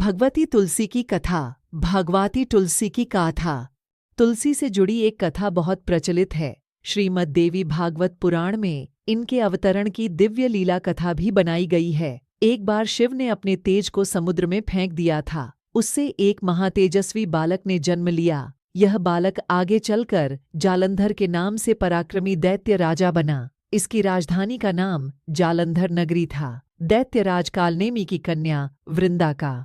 भगवती तुलसी की कथा। भगवती तुलसी की गाथा। तुलसी से जुड़ी एक कथा बहुत प्रचलित है। श्रीमद् देवी भागवत पुराण में इनके अवतरण की दिव्य लीला कथा भी बनाई गई है। एक बार शिव ने अपने तेज को समुद्र में फेंक दिया था। उससे एक महातेजस्वी बालक ने जन्म लिया। यह बालक आगे चलकर जालंधर के नाम से पराक्रमी दैत्य राजा बना। इसकी राजधानी का नाम जालंधर नगरी था। दैत्य राज कालनेमी की कन्या वृंदा का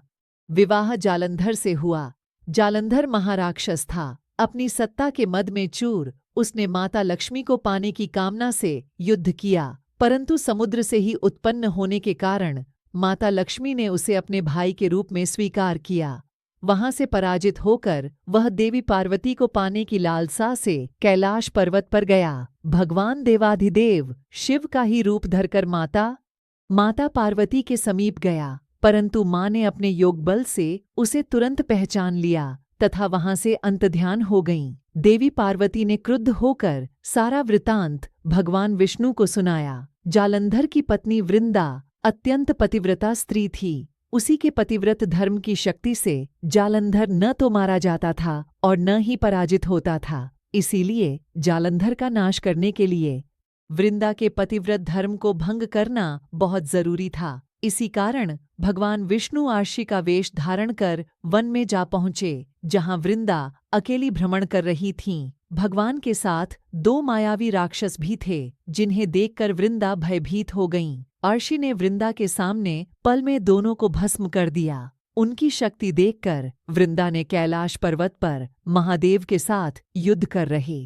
विवाह जालंधर से हुआ। जालंधर महाराक्षस था। अपनी सत्ता के मद में चूर उसने माता लक्ष्मी को पाने की कामना से युद्ध किया, परंतु समुद्र से ही उत्पन्न होने के कारण माता लक्ष्मी ने उसे अपने भाई के रूप में स्वीकार किया। वहां से पराजित होकर वह देवी पार्वती को पाने की लालसा से कैलाश पर्वत पर गया। भगवान देवाधिदेव शिव का ही रूप धरकर माता पार्वती के समीप गया, परंतु मां ने अपने योग बल से उसे तुरंत पहचान लिया तथा वहां से अंतर्ध्यान हो गईं। देवी पार्वती ने क्रुद्ध होकर सारा वृतांत भगवान विष्णु को सुनाया। जालंधर की पत्नी वृंदा अत्यंत पतिव्रता स्त्री थी। उसी के पतिव्रत धर्म की शक्ति से जालंधर न तो मारा जाता था और न ही पराजित होता था। इसीलिए जालंधर का नाश करने के लिए वृंदा के पतिव्रत धर्म को भंग करना बहुत जरूरी था। इसी कारण भगवान विष्णु आर्षि का वेश धारण कर वन में जा पहुंचे, जहां वृंदा अकेली भ्रमण कर रही थीं। भगवान के साथ दो मायावी राक्षस भी थे, जिन्हें देखकर वृंदा भयभीत हो गईं। आर्षि ने वृंदा के सामने पल में दोनों को भस्म कर दिया। उनकी शक्ति देखकर वृंदा ने कैलाश पर्वत पर महादेव के साथ युद्ध कर रहे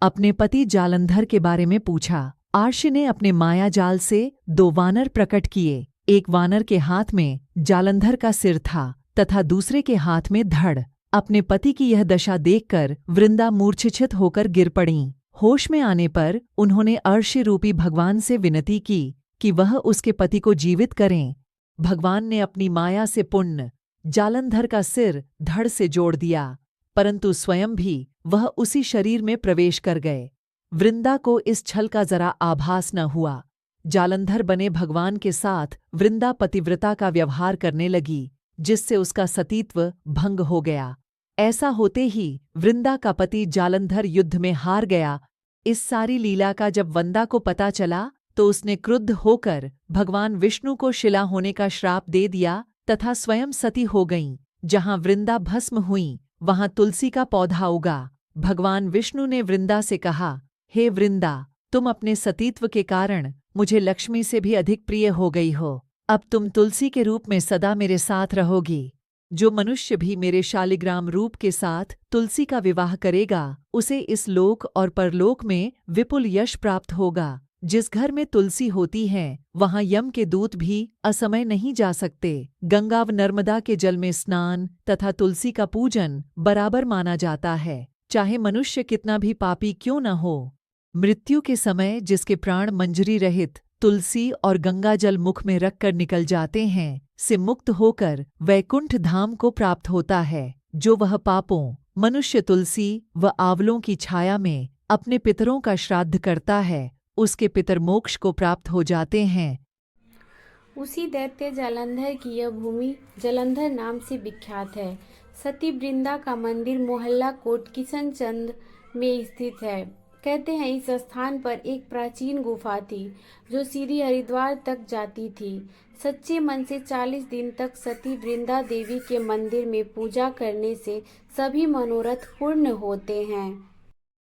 अपने पति जालंधर के बारे में पूछा। आर्षि ने अपने माया जाल से दो वानर प्रकट किए। एक वानर के हाथ में जालंधर का सिर था तथा दूसरे के हाथ में धड़। अपने पति की यह दशा देखकर वृंदा मूर्छित होकर गिर पड़ीं। होश में आने पर उन्होंने आर्षि रूपी भगवान से विनती की कि वह उसके पति को जीवित करें। भगवान ने अपनी माया से पुण्य जालंधर का सिर धड़ से जोड़ दिया, परंतु स्वयं भी वह उसी शरीर में प्रवेश कर गए। वृंदा को इस छल का जरा आभास न हुआ। जालंधर बने भगवान के साथ वृंदा पतिव्रता का व्यवहार करने लगी, जिससे उसका सतीत्व भंग हो गया। ऐसा होते ही वृंदा का पति जालंधर युद्ध में हार गया। इस सारी लीला का जब वंदा को पता चला तो उसने क्रुद्ध होकर भगवान विष्णु को शिला होने का श्राप दे दिया तथा स्वयं सती हो गईं। जहां वृंदा भस्म हुई वहां तुलसी का पौधा उगा। भगवान विष्णु ने वृंदा से कहा, हे वृंदा, तुम अपने सतीत्व के कारण मुझे लक्ष्मी से भी अधिक प्रिय हो गई हो। अब तुम तुलसी के रूप में सदा मेरे साथ रहोगी। जो मनुष्य भी मेरे शालिग्राम रूप के साथ तुलसी का विवाह करेगा, उसे इस लोक और परलोक में विपुल यश प्राप्त होगा। जिस घर में तुलसी होती है, वहां यम के दूत भी असमय नहीं जा सकते। गंगा व नर्मदा के जल में स्नान तथा तुलसी का पूजन बराबर माना जाता है, चाहे मनुष्य कितना भी पापी क्यों न हो। मृत्यु के समय जिसके प्राण मंजरी रहित तुलसी और गंगा जल मुख में रखकर निकल जाते हैं, से मुक्त होकर वैकुंठ धाम को प्राप्त होता है। जो वह पापों मनुष्य तुलसी व आंवलों की छाया में अपने पितरों का श्राद्ध करता है, उसके पितर मोक्ष को प्राप्त हो जाते हैं। उसी दैत्य जालंधर की यह भूमि जालंधर नाम से विख्यात है। सती वृंदा का मंदिर मोहल्ला कोट किशनचंद में स्थित है। कहते हैं इस स्थान पर एक प्राचीन गुफा थी जो सीधी हरिद्वार तक जाती थी। सच्चे मन से 40 दिन तक सती वृंदा देवी के मंदिर में पूजा करने से सभी मनोरथ पूर्ण होते हैं।